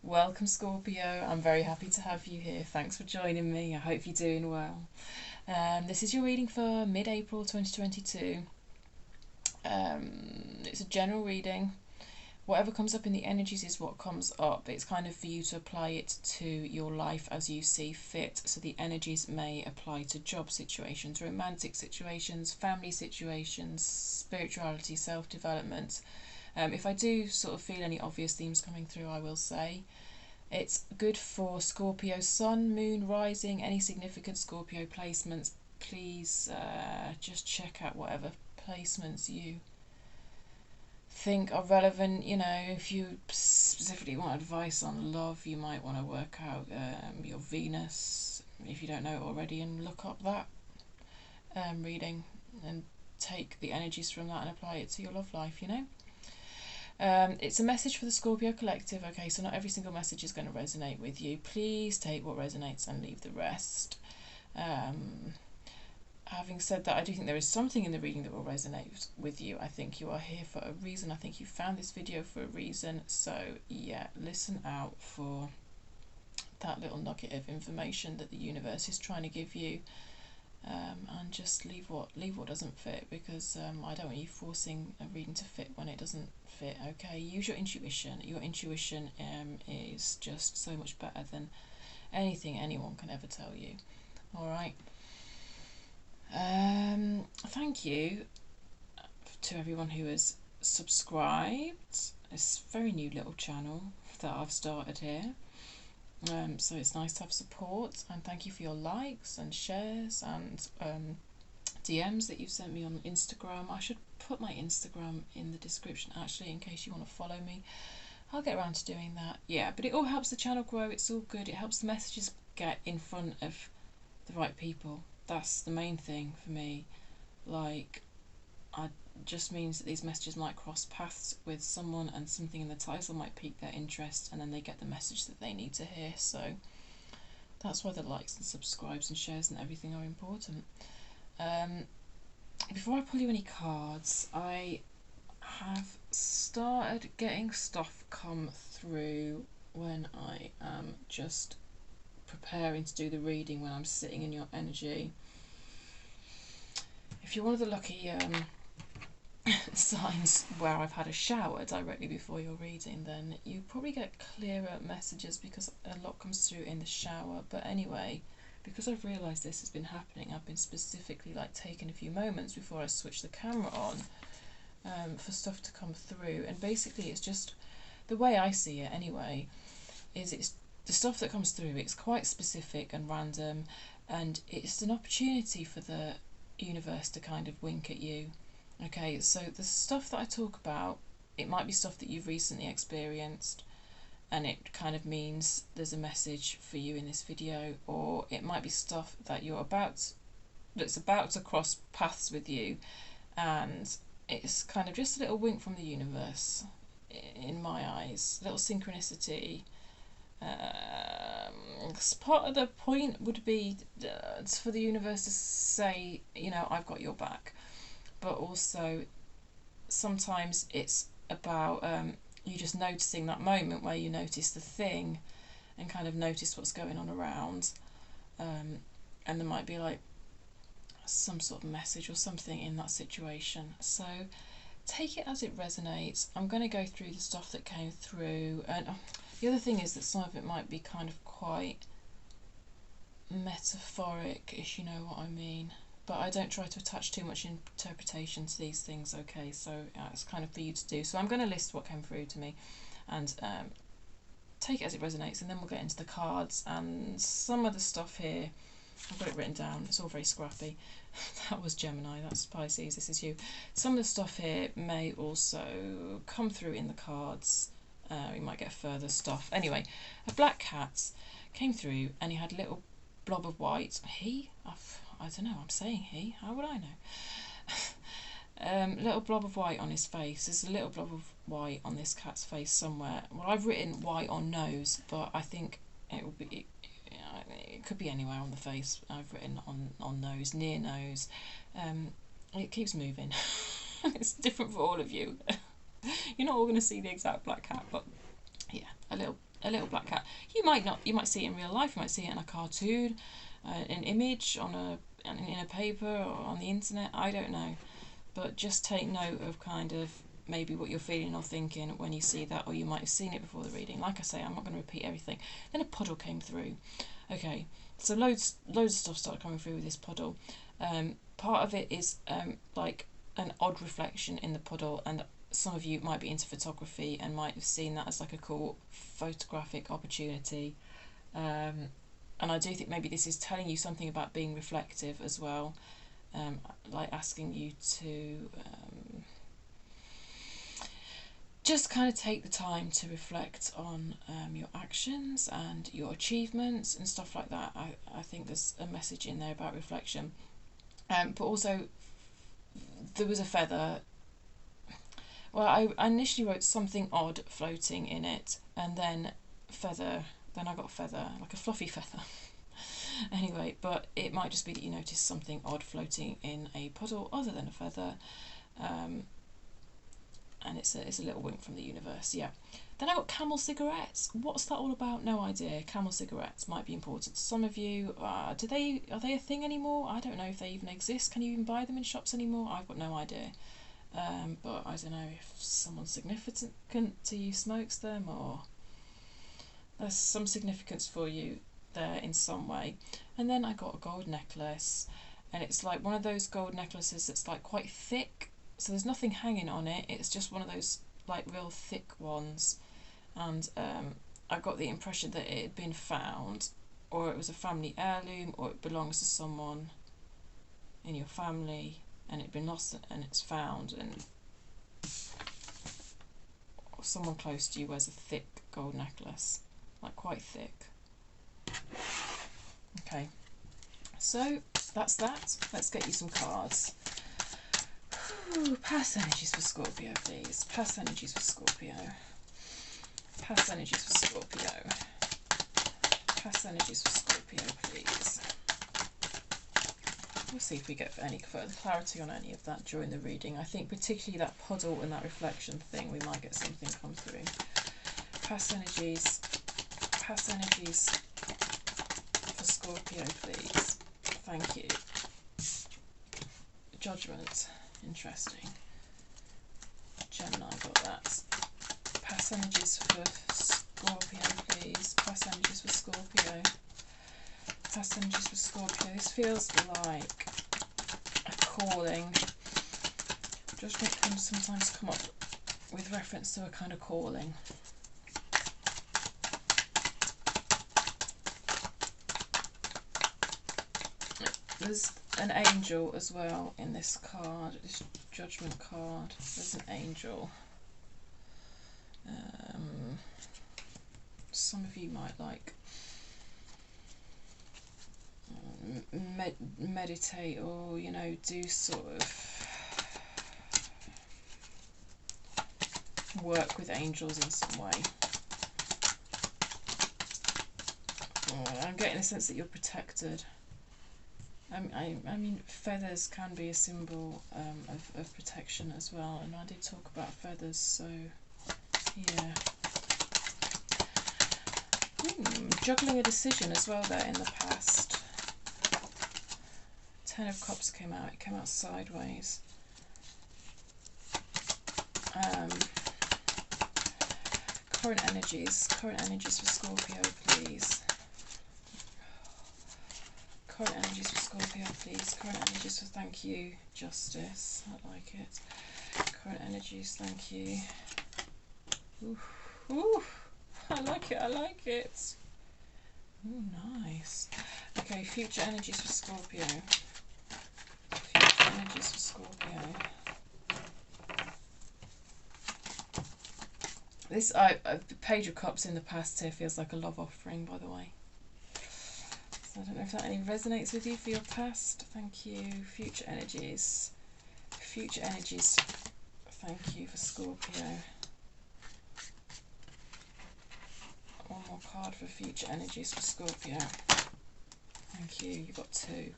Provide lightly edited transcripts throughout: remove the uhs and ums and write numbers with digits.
Welcome, Scorpio. I'm very happy to have you here. Thanks for joining me. I hope you're doing well. This is your reading for mid-April 2022. It's a general reading. Whatever comes up in the energies is what comes up. It's kind of for you to apply it to your life as you see fit. So the energies may apply to job situations, romantic situations, family situations, spirituality, self-development. If I do sort of feel any obvious themes coming through, I will say. It's good for Scorpio sun, moon, rising, any significant Scorpio placements. Please just check out whatever placements you think are relevant. You know, if you specifically want advice on love, you might want to work out your Venus, if you don't know it already, and look up that reading and take the energies from that and apply it to your love life, you know. It's a message for the Scorpio collective. Okay, so not every single message is going to resonate with you. Please take what resonates and leave the rest. Having said that, I do think there is something in the reading that will resonate with you. I think you are here for a reason. I think you found this video for a reason. So yeah, listen out for that little nugget of information that the universe is trying to give you. And just leave what doesn't fit, because I don't want you forcing a reading to fit when it doesn't fit. Okay, use your intuition. Your intuition is just so much better than anything anyone can ever tell you. All right. Thank you to everyone who has subscribed. It's a very new little channel that I've started here. So it's nice to have support, and thank you for your likes and shares and DMs that you've sent me on Instagram. I should put my Instagram in the description actually, in case you want to follow me. I'll get around to doing that. Yeah, but it all helps the channel grow. It's all good. It helps the messages get in front of the right people. That's the main thing for me. Like, just means that these messages might cross paths with someone, and something in the title might pique their interest, and then they get the message that they need to hear. So that's why the likes and subscribes and shares and everything are important. Before I pull you any cards, I have started getting stuff come through when I am just preparing to do the reading, when I'm sitting in your energy. If you're one of the lucky signs where I've had a shower directly before your reading, then you probably get clearer messages, because a lot comes through in the shower. But anyway, because I've realised this has been happening, I've been specifically taking a few moments before I switch the camera on for stuff to come through. And basically it's just, the way I see it anyway, is it's the stuff that comes through, it's quite specific and random, and it's an opportunity for the universe to kind of wink at you. Okay, so the stuff that I talk about, it might be stuff that you've recently experienced, and it kind of means there's a message for you in this video, or it might be stuff that that's about to cross paths with you, and it's kind of just a little wink from the universe, in my eyes, a little synchronicity. Part of the point would be for the universe to say, you know, I've got your back. But also sometimes it's about you just noticing that moment where you notice the thing and kind of notice what's going on around, and there might be some sort of message or something in that situation. So take it as it resonates. I'm going to go through the stuff that came through, and the other thing is that some of it might be kind of quite metaphoric, if you know what I mean. But I don't try to attach too much interpretation to these things, okay? So it's kind of for you to do. So I'm going to list what came through to me and take it as it resonates, and then we'll get into the cards. And some of the stuff here, I've got it written down, it's all very scrappy. That was Gemini, that's Pisces, this is you. Some of the stuff here may also come through in the cards. We might get further stuff. Anyway, a black cat came through, and he had a little blob of white. I don't know, I'm saying he, how would I know? Little blob of white on his face. There's a little blob of white on this cat's face somewhere. Well, I've written white on nose, but I think it could be anywhere on the face. I've written on nose, near nose. It keeps moving. It's different for all of you. You're not all going to see the exact black cat, but yeah, a a little black cat. You might not. You might see it in real life. You might see it in a cartoon, an image in a paper or on the internet. I don't know, but just take note of kind of maybe what you're feeling or thinking when you see that, or you might have seen it before the reading. Like I say, I'm not going to repeat everything. Then a puddle came through. Okay, so loads of stuff started coming through with this puddle. Part of it is like an odd reflection in the puddle, and some of you might be into photography and might have seen that as like a cool photographic opportunity. And I do think maybe this is telling you something about being reflective as well, like asking you to just kind of take the time to reflect on your actions and your achievements and stuff like that. I think there's a message in there about reflection. But also, there was a feather. Well, I initially wrote something odd floating in it, and then feather. Then I got feather, like a fluffy feather. Anyway, but it might just be that you noticed something odd floating in a puddle other than a feather. And it's a little wink from the universe, yeah. Then I got Camel cigarettes. What's that all about? No idea. Camel cigarettes might be important to some of you. Are they a thing anymore? I don't know if they even exist. Can you even buy them in shops anymore? I've got no idea. But I don't know if someone significant to you smokes them, or there's some significance for you there in some way. And then I got a gold necklace, and it's like one of those gold necklaces that's like quite thick. So there's nothing hanging on it, it's just one of those like real thick ones, and I got the impression that it had been found, or it was a family heirloom, or it belongs to someone in your family and it'd been lost and it's found, and someone close to you wears a thick gold necklace, like quite thick. Okay, so that's that. Let's get you some cards. Ooh, past energies for Scorpio, please. Past energies for Scorpio. Past energies for Scorpio. Past energies for Scorpio, please. We'll see if we get any further clarity on any of that during the reading. I think particularly that puddle and that reflection thing, we might get something come through. Past energies for Scorpio, please. Thank you. Judgment. Interesting. Gemini got that. Past energies for Scorpio, please. Past energies for Scorpio. Past energies for Scorpio. This feels like a calling. Judgment can sometimes come up with reference to a kind of calling. There's an angel as well in this card, this judgment card. There's an angel. Some of you might like meditate, or do sort of work with angels in some way. I'm getting a sense that you're protected. I mean, feathers can be a symbol of protection as well, and I did talk about feathers, so yeah. Juggling a decision as well there in the past. Ten of Cups came out, it came out sideways. Current energies for Scorpio, please. Current energies for Scorpio, please. Current energies for, thank you, Justice. I like it. Current energies, thank you. Ooh, ooh, I like it, I like it. Ooh, nice. Okay, future energies for Scorpio. Future energies for Scorpio. This Page of Cups in the past here feels like a love offering, by the way. I don't know if that any resonates with you for your past. Thank you. Future energies. Future energies. Thank you for Scorpio. One more card for future energies for Scorpio. Thank you. You got two.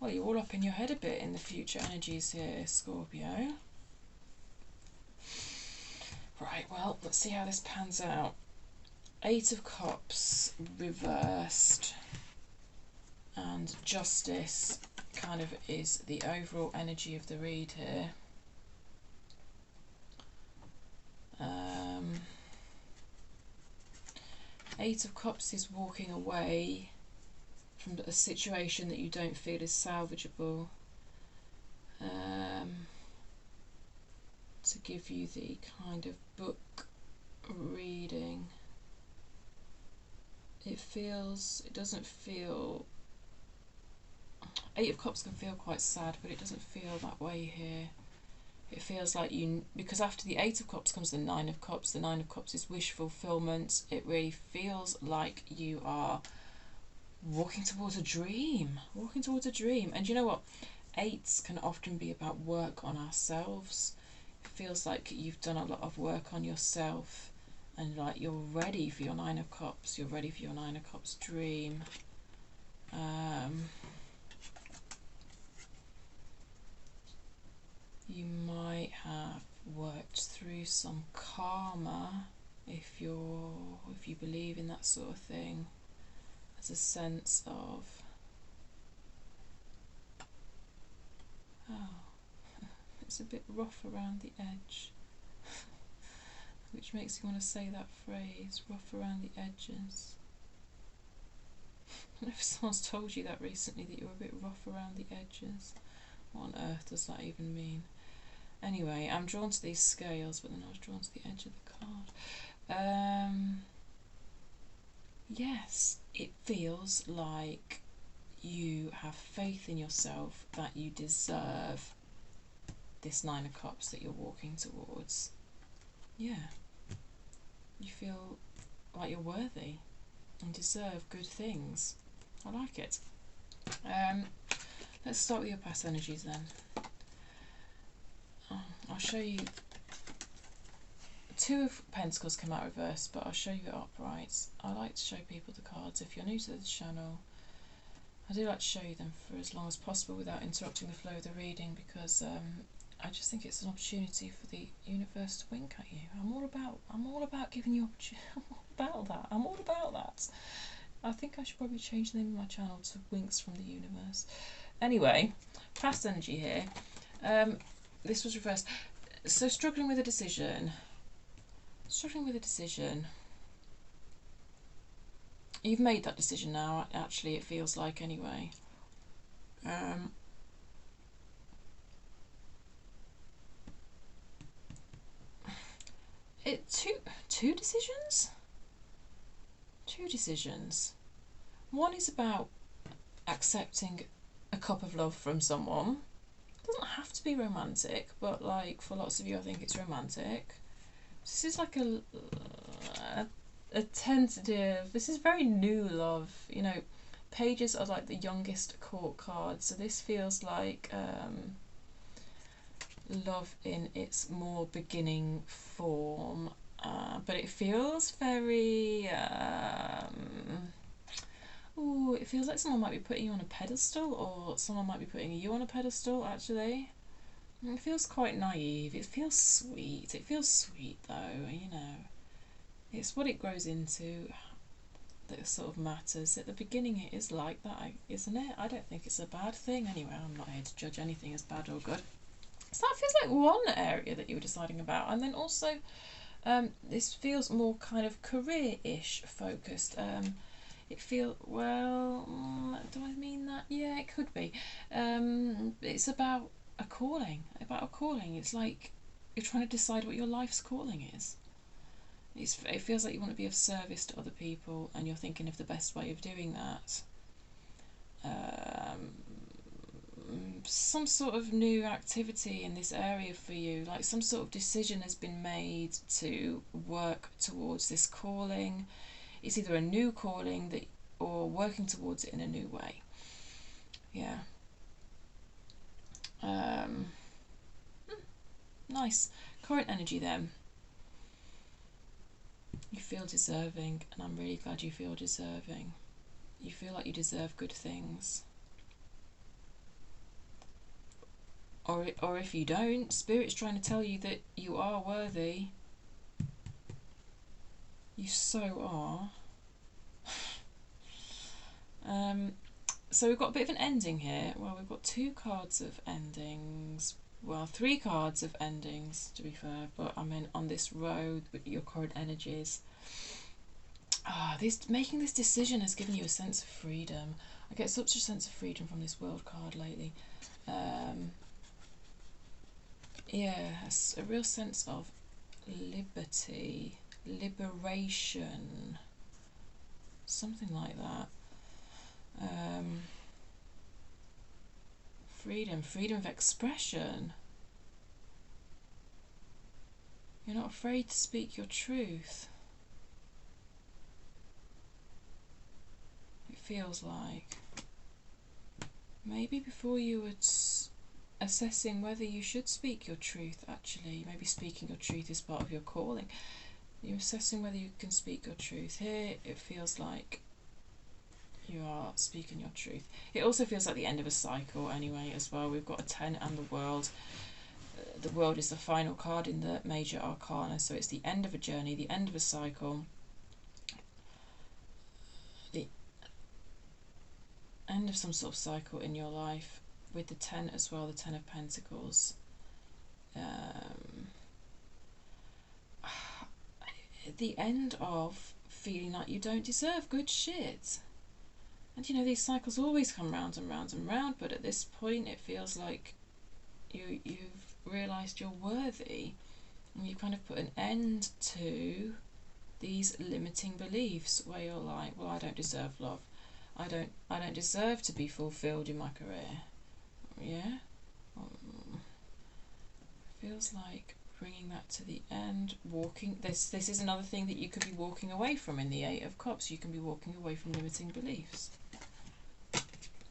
Well, you're all up in your head a bit in the future energies here, Scorpio. Right, well, let's see how this pans out. Eight of Cups reversed, and Justice kind of is the overall energy of the read here. Eight of Cups is walking away from a situation that you don't feel is salvageable. To give you the kind of book reading, it doesn't feel, Eight of Cups can feel quite sad, but it doesn't feel that way here. It feels like because after the Eight of Cups comes the Nine of Cups. The Nine of Cups is wish fulfillment. It really feels like you are walking towards a dream. And you know what? Eights can often be about work on ourselves. It feels like you've done a lot of work on yourself, and like you're ready for your Nine of Cups. You're ready for your Nine of Cups dream. You might have worked through some karma, if you believe in that sort of thing. There's a sense of, it's a bit rough around the edge, which makes you want to say that phrase, rough around the edges. I don't know if someone's told you that recently, that you're a bit rough around the edges. What on earth does that even mean? Anyway, I'm drawn to these scales, but then I was drawn to the edge of the card. Yes, it feels like you have faith in yourself that you deserve this Nine of Cups that you're walking towards. Yeah. You feel like you're worthy and deserve good things. I like it. Let's start with your past energies then. I'll show you. Two of Pentacles come out reversed, but I'll show you it upright. I like to show people the cards. If you're new to the channel, I do like to show you them for as long as possible without interrupting the flow of the reading, because I just think it's an opportunity for the universe to wink at you. I'm all about giving you opportunity. I'm all about that. I think I should probably change the name of my channel to Winks from the Universe. Anyway, past energy here. This was reversed. So struggling with a decision. You've made that decision now, actually, it feels like, anyway. Two decisions? Two decisions. One is about accepting a cup of love from someone. It doesn't have to be romantic, but like for lots of you I think it's romantic. This is like a tentative, this is very new love. You know, pages are like the youngest court cards, so this feels like love in its more beginning form, but it feels very it feels like someone might be putting you on a pedestal, or someone might be putting you on a pedestal, actually. It feels quite naive. It feels sweet. It feels sweet, though, you know. It's what it grows into that sort of matters. At the beginning it is like that, isn't it? I don't think it's a bad thing. Anyway, I'm not here to judge anything as bad or good. So that feels like one area that you were deciding about. And then also, this feels more kind of career-ish focused. It feels, well, do I mean that? Yeah, it could be. It's about a calling. It's like you're trying to decide what your life's calling is. It feels like you want to be of service to other people, and you're thinking of the best way of doing that. Some sort of new activity in this area for you, like some sort of decision has been made to work towards this calling. It's either a new calling or working towards it in a new way. Yeah. Nice. Current energy then. You feel deserving, and I'm really glad you feel deserving. You feel like you deserve good things. Or if you don't, Spirit's trying to tell you that you are worthy. You so are. So we've got a bit of an ending here. Well, we've got 2 cards of endings. Well, 3 cards of endings, to be fair. But I mean, on this road with your current energies. Making this decision has given you a sense of freedom. I get such a sense of freedom from this World card lately. Yeah, a real sense of liberty, liberation, something like that. Freedom of expression. You're not afraid to speak your truth. It feels like. Maybe before you were assessing whether you should speak your truth, actually, maybe speaking your truth is part of your calling. You're assessing whether you can speak your truth. Here it feels like you are speaking your truth. It also feels like the end of a cycle anyway as well. We've got a 10 and the World. The World is the final card in the major arcana, so it's the end of a journey, the end of a cycle, the end of some sort of cycle in your life, with the 10 as well, the 10 of Pentacles. The end of feeling like you don't deserve good shit. And you know, these cycles always come round and round and round, but at this point it feels like you've realised you're worthy, and you kind of put an end to these limiting beliefs where you're like, well, I don't deserve love. I don't deserve to be fulfilled in my career. Yeah? Feels like bringing that to the end. Walking, this is another thing that you could be walking away from in the 8 of Cups. You can be walking away from limiting beliefs.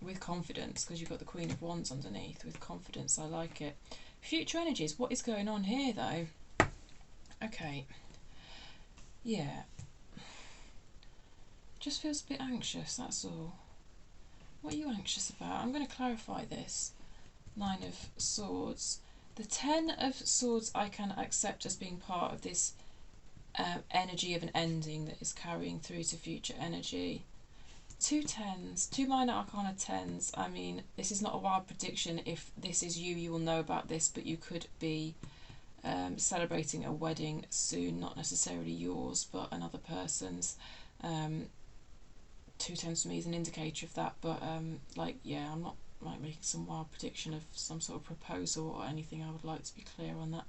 With confidence, because you've got the Queen of Wands underneath. With confidence, I like it. Future energies, what is going on here though? Okay. Yeah. Just feels a bit anxious, that's all. What are you anxious about? I'm going to clarify this. 9 of Swords. The 10 of Swords I can accept as being part of this energy of an ending that is carrying through to future energy. 2 10s, 2 minor arcana 10s. I mean, this is not a wild prediction. If this is you, you will know about this, but you could be celebrating a wedding soon, not necessarily yours, but another person's. 2 10s for me is an indicator of that, but like, yeah, I'm not like making some wild prediction of some sort of proposal or anything. I would like to be clear on that.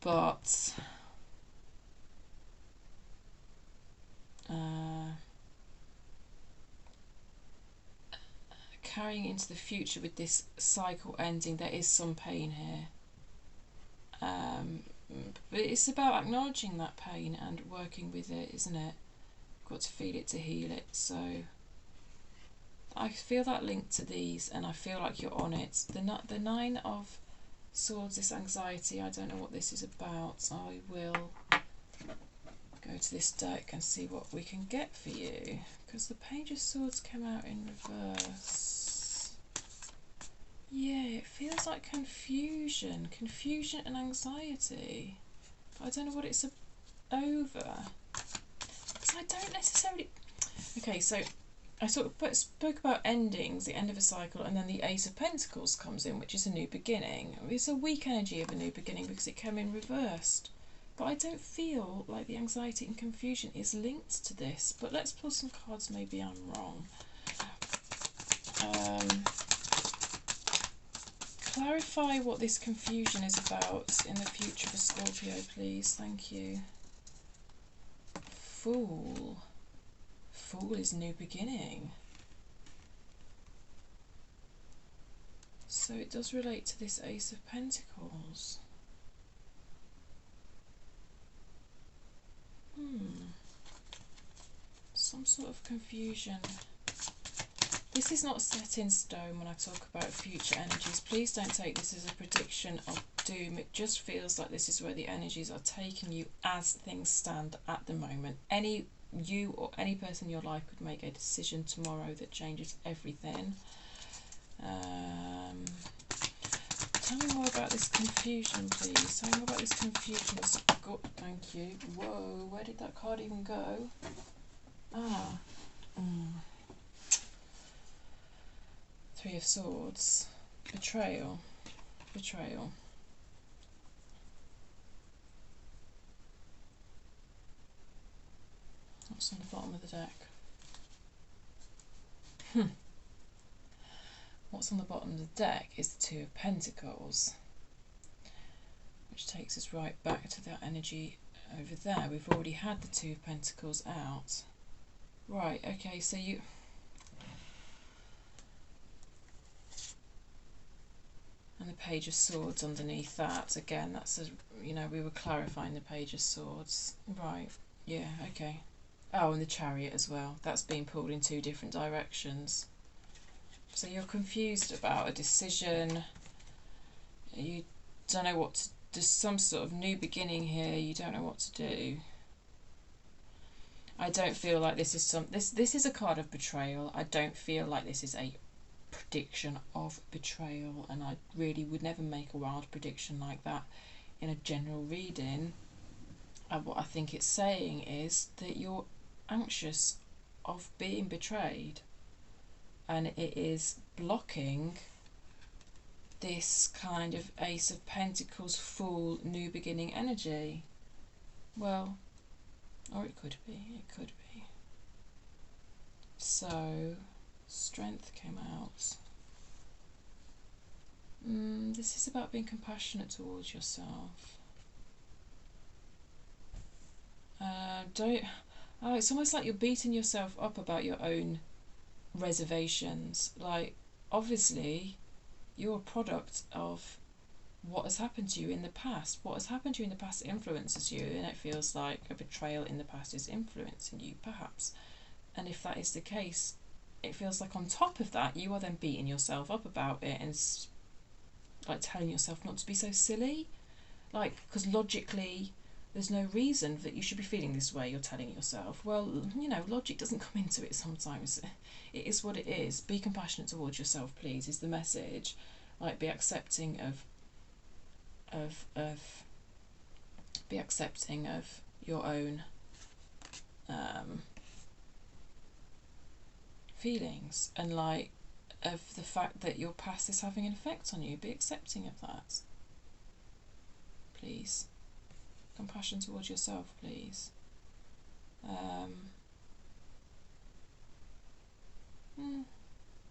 But carrying into the future with this cycle ending, there is some pain here. But it's about acknowledging that pain and working with it, isn't it? You've got to feel it to heal it. So I feel that link to these, and I feel like you're on it. The 9 of Swords, this anxiety, I don't know what this is about. I will go to this deck and see what we can get for you, because the Page of Swords came out in reverse. Yeah, it feels like confusion and anxiety. But I don't know what it's over. Because I don't necessarily... Okay, so I sort of spoke about endings, the end of a cycle, and then the Ace of Pentacles comes in, which is a new beginning. It's a weak energy of a new beginning because it came in reversed. But I don't feel like the anxiety and confusion is linked to this. But let's pull some cards, maybe I'm wrong. Clarify what this confusion is about in the future for Scorpio, please. Thank you. Fool. Fool is new beginning. So it does relate to this Ace of Pentacles. Some sort of confusion. This is not set in stone when I talk about future energies. Please don't take this as a prediction of doom. It just feels like this is where the energies are taking you as things stand at the moment. You or any person in your life could make a decision tomorrow that changes everything. Tell me more about this confusion, please. Tell me more about this confusion. Thank you. Whoa, where did that card even go? Ah. Three of Swords. Betrayal. Betrayal. What's on the bottom of the deck? What's on the bottom of the deck is the Two of Pentacles, which takes us right back to that energy over there. We've already had the Two of Pentacles out. Right, okay, so you... And the Page of Swords underneath that. Again, that's a, you know, we were clarifying the Page of Swords. Right, yeah, okay. Oh, and the Chariot as well. That's being pulled in two different directions. So you're confused about a decision. You don't know what to... There's some sort of new beginning here. You don't know what to do. I don't feel like this is this is a card of betrayal. I don't feel like this is a prediction of betrayal, and I really would never make a wild prediction like that in a general reading. What I think it's saying is that you're anxious of being betrayed, and it is blocking this kind of Ace of Pentacles full new beginning energy. Well, or it could be, it could be. So, Strength came out. This is about being compassionate towards yourself. It's almost like you're beating yourself up about your own reservations. Like, obviously, you're a product of what has happened to you in the past. What has happened to you in the past influences you, and it feels like a betrayal in the past is influencing you, perhaps. And if that is the case, it feels like on top of that, you are then beating yourself up about it and like telling yourself not to be so silly. Like, because logically, there's no reason that you should be feeling this way, you're telling yourself. Well, you know, logic doesn't come into it sometimes. It is what it is. Be compassionate towards yourself, please, is the message. Like, be accepting of be accepting of your own feelings, and like of the fact that your past is having an effect on you. Be accepting of that, please. Compassion towards yourself, please.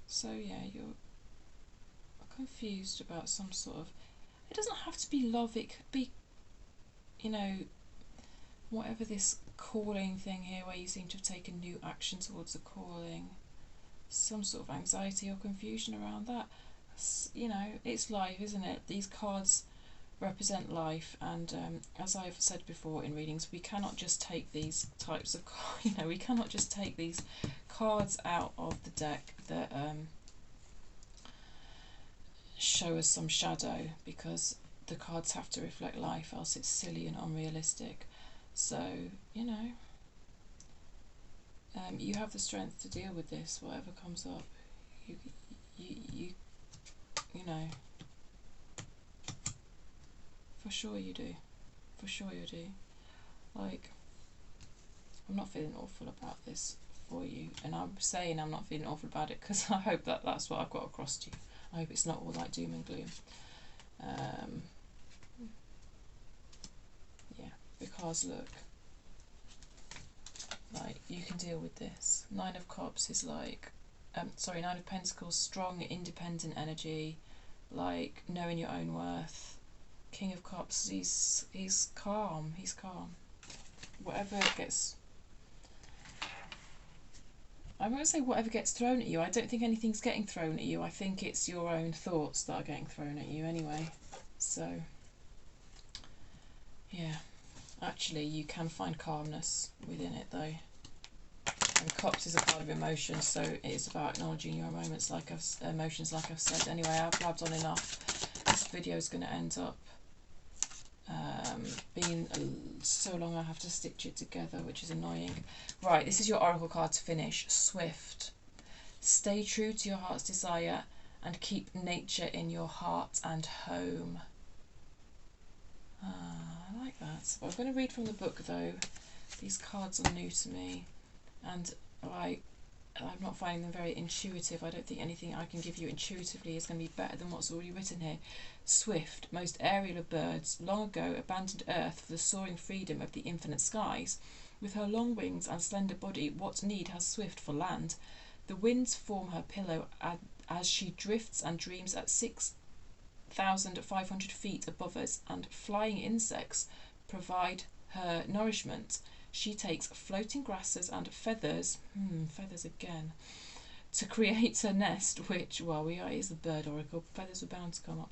So yeah, you're confused about some sort of... It doesn't have to be love, it could be, you know, whatever this calling thing here, where you seem to have taken new action towards a calling. Some sort of anxiety or confusion around that. You know, it's life, isn't it? These cards represent life, and as I've said before in readings, we cannot just take these types of cards, you know, we cannot just take these cards out of the deck that show us some shadow, because the cards have to reflect life, else it's silly and unrealistic. So, you know, you have the strength to deal with this, whatever comes up. You know, for sure you do. For sure you do. Like, I'm not feeling awful about this for you, and I'm saying I'm not feeling awful about it because I hope that that's what I've got across to you. I hope it's not all like doom and gloom. Yeah, because look, like, you can deal with this. Nine of Cups is like, Nine of Pentacles, strong, independent energy, like knowing your own worth. King of Cups, he's calm. He's calm. Whatever gets... I won't say whatever gets thrown at you. I don't think anything's getting thrown at you. I think it's your own thoughts that are getting thrown at you anyway. So, yeah. Actually, you can find calmness within it, though. And Cups is a card of emotion, so it is about acknowledging your moments, emotions, like I've said. Anyway, I've blabbed on enough. This video is going to end up being so long I have to stitch it together, which is annoying. Right, this is your oracle card to finish. Swift. Stay true to your heart's desire and keep nature in your heart and home. I like that. I'm going to read from the book though. These cards are new to me, and I'm not finding them very intuitive. I don't think anything I can give you intuitively is going to be better than what's already written here. Swift, most aerial of birds, long ago abandoned earth for the soaring freedom of the infinite skies. With her long wings and slender body, what need has Swift for land? The winds form her pillow as she drifts and dreams at 6,500 feet above us, and flying insects provide her nourishment. She takes floating grasses and feathers, feathers again, to create her nest, which, well, is the bird oracle, feathers are bound to come up.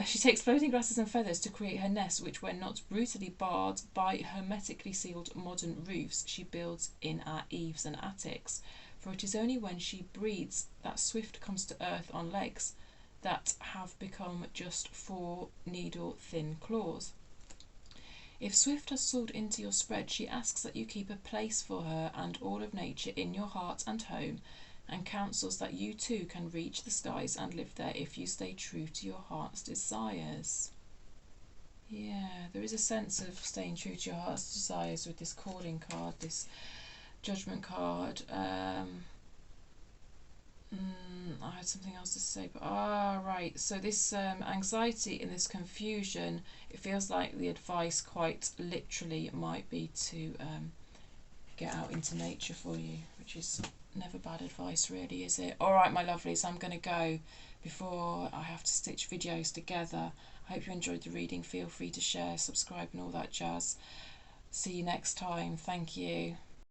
She takes floating grasses and feathers to create her nest, which, when not brutally barred by hermetically sealed modern roofs, she builds in our eaves and attics. For it is only when she breathes that Swift comes to earth on legs that have become just 4 needle-thin claws. If Swift has soared into your spread, she asks that you keep a place for her and all of nature in your heart and home, and counsels that you too can reach the skies and live there if you stay true to your heart's desires. Yeah, there is a sense of staying true to your heart's desires with this calling card, this judgment card. I had something else to say, but right. So this anxiety and this confusion, it feels like the advice quite literally might be to get out into nature for you, which is never bad advice really, is it? All right, my lovelies, I'm going to go before I have to stitch videos together. I hope you enjoyed the reading. Feel free to share, subscribe and all that jazz. See you next time. Thank you.